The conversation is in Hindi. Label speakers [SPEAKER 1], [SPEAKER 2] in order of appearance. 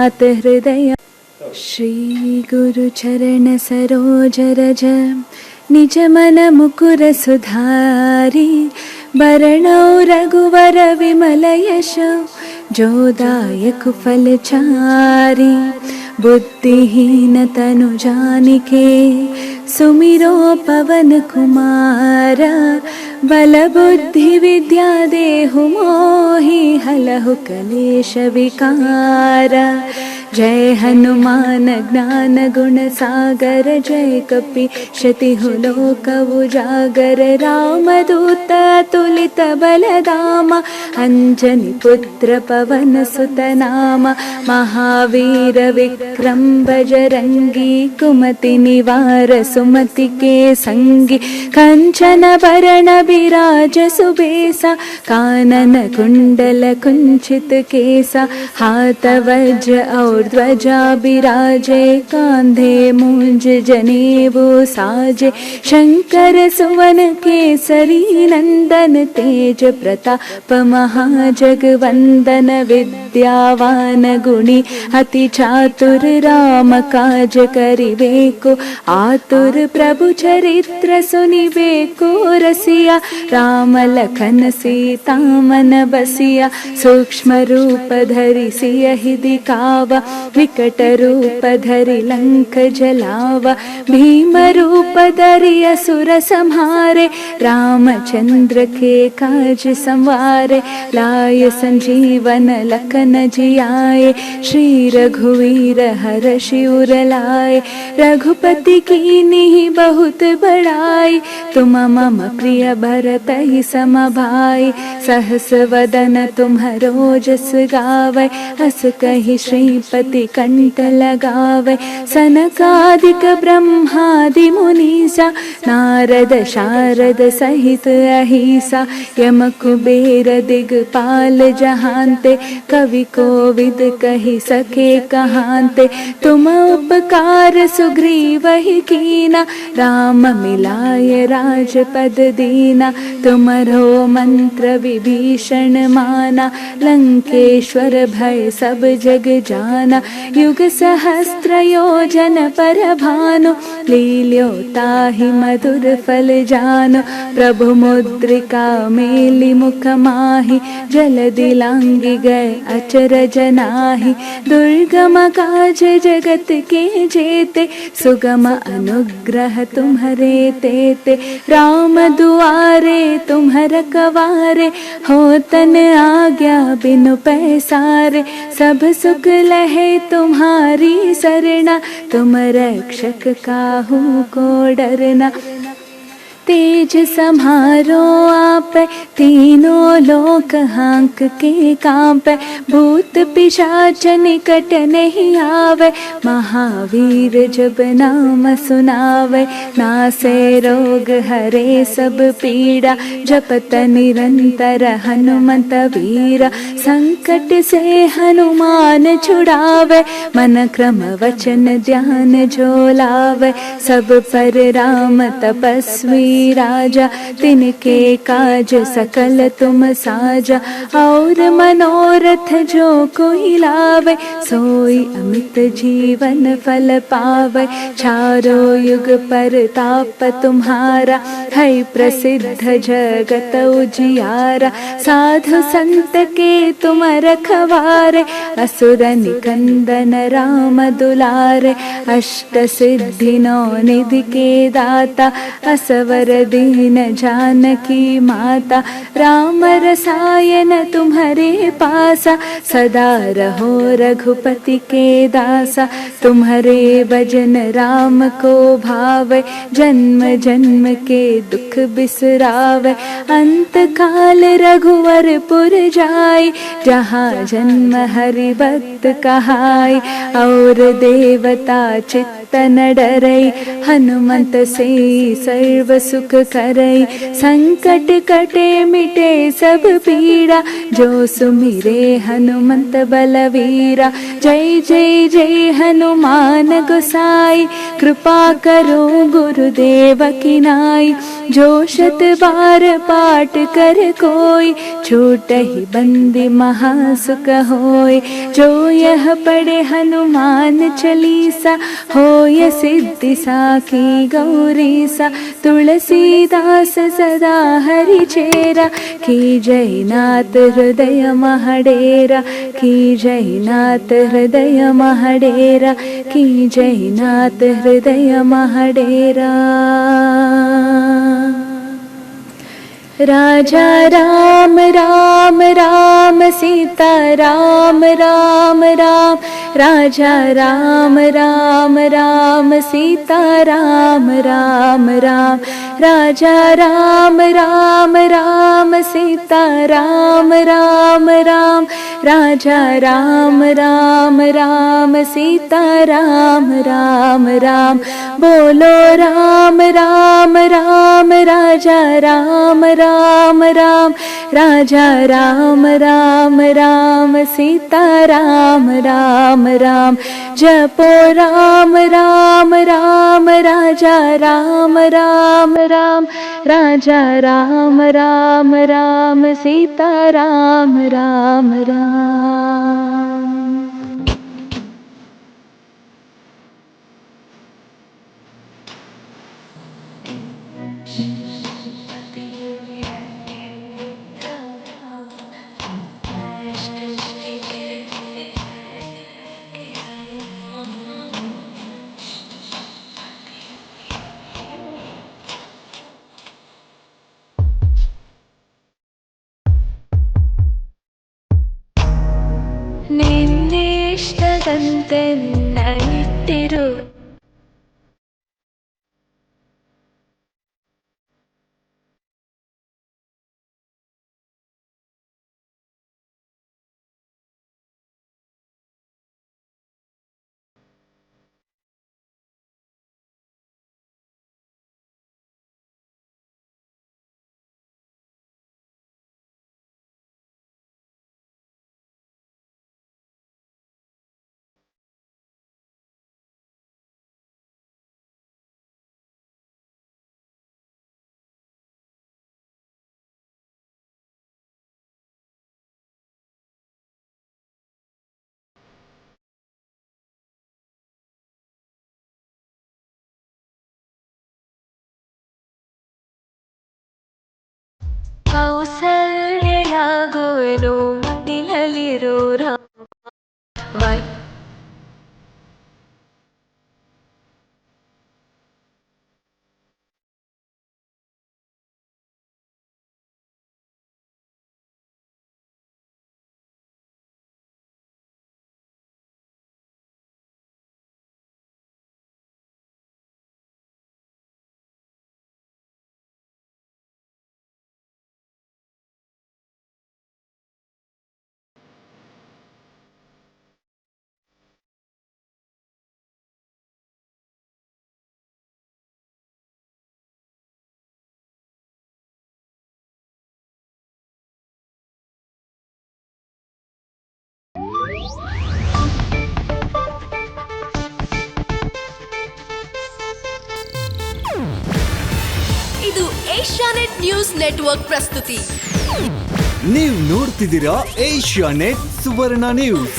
[SPEAKER 1] जात हृदय। श्री गुरु चरण सरोज रज निज मन मुकुर सुधारी। वरणौ रघुवर विमल यश जो दायक फलचारी। बुद्धिहीन तनु जानिके सुमिरो पवन कुमार। बल बुद्धि विद्या देहु मोहि हलहु कलेश विकार। जय हनुमान ज्ञान गुण सागर जय कपीशतिहु लोक उजागर। रामदूत अतुलित बलधामा अंजनी पुत्र पवन सुत नामा। महावीर विक्रम बजरंगी कुमति निवार सुमति के संगी। कंचन बरन बिराज सुबेसा कानन कुंडल कुंचित केसा। हाथ वज्र और ध्वजा बिराजे कांधे मूंज जनेऊ साजे। शंकर सुवन केसरी नंदन तेज प्रताप महाजगवंदन। विद्यावान गुणी अति चातुर राम काज करिबेको आतुर। प्रभु चरित्र सुनिबेको रसिया राम लखन सीता मन बसिया। सूक्ष्म रूप धरि सियहि दिखावा विकट रूप धरि लंक जलावा। भीम रूप धरि असुर संहारे रामचंद्र के काज संवारे। लाय संजीवन लखन जियाए श्री रघुवीर हर्षि उर लाए। रघुपति कीन्ही बहुत बड़ाई तुम मम प्रिय भरत ही सम भाई। सहस वदन तुम्हरो जस गावै हस कहि श्रीपति कंठ लगावै। सनकादिक ब्रह्मादि मुनीसा नारद शारद सहित अहिसा। यम कुबेर दिगपाल जहांते कवि कोविद कहि सके कहांते। तुम उपकार सुग्रीवहि कीना राम मिलाय राजपद दीना। तुमरो मंत्र विभीषण माना लंकेश्वर भय सब जग जाना। युग सहस्त्र योजन पर भानु लील्यो ताहि मधुर फल जानु। प्रभु मुद्रिका मेलि मुख माहि जलधि लांघि गए अचरज नाहि। दुर्गम काज जगत के जेते सुगम अनुग्रह तुम्हरे तेते। राम दुआरे तुम्ह रखवारे हो तन आज्ञा बिनु पैसारे। सब सुख लहे तुम्हारी सरना तुम रक्षक काहू को डरना। तेज सम्हारो आप तीनों लोक हांक के कांपे। भूत पिशाच निकट नहीं आवे महावीर जब नाम सुनावे। नासे रोग हरे सब पीड़ा जपत निरंतर हनुमत वीरा। संकट से हनुमान छुड़ावे मन क्रम वचन ध्यान जो लावे। सब पर राम तपस्वी राजा तिनके काज सकल तुम साजा। और मनोरथ जो कोई लावे सोई अमित जीवन फल पावे। चारों युग परताप तुम्हारा है प्रसिद्ध जगत उजियारा। साधु संत के तुम रखवारे असुर निकंदन राम दुलारे। अष्ट सिद्धि नौ निधि के दाता असवर दीन जानकी माता। राम रसायन तुम्हारे पासा सदा रहो रघुपति के दासा। तुम्हारे भजन राम को भावे जन्म जन्म के दुख बिसरावे। अंत काल रघुवर पुर जाई जहाँ जन्म हरि भक्त कहाई। और देवता चित्त न डरई हनुमंत से सर्व सुख करई। संकट कटे मिटे सब पीड़ा जो सुमिरे हनुमंत बलवीरा। जय जय जय हनुमान गोसाई कृपा करो गुरुदेव की नाई। जो 100 बार पाठ कर कोई, छूट ही बंदी महासुख होय। जो यह पढ़े हनुमान चालीसा, होय सिद्धि साखी गौरी सा। तुलसीदास सदा हरि चेरा, की जय नाथ हृदय महडेरा। की जय नाथ हृदय महडेरा, की जय नाथ हृदय महडेरा। राजा राम राम राम, सीता राम राम राम। राजा राम राम राम, सीता राम राम राम। राजा राम राम राम, सीता राम राम राम। राजा राम राम राम, सीता राम राम राम। बोलो राम राम राम, राजा राम राम राम। राजा राम राम राम, सीता राम राम राम। जपो राम राम राम, राजा राम राम राम। राजा राम राम राम, सीता राम राम राम। ನಿನ್ನಿಷ್ಟದಂತೆ ಇಟ್ಟಿರು. ಕೌಸಲ್ಯಾಗುವೆನು ನಿಲ್ಲಲಿರೋ ರಾಮ.
[SPEAKER 2] ಇದು ಏಷ್ಯಾನೆಟ್ ನ್ಯೂಸ್ ನೆಟ್ವರ್ಕ್ ಪ್ರಸ್ತುತಿ.
[SPEAKER 3] ನೀವು ನೋಡ್ತಿದ್ದೀರಾ ಏಷ್ಯಾನೆಟ್ ಸುವರ್ಣ ನ್ಯೂಸ್.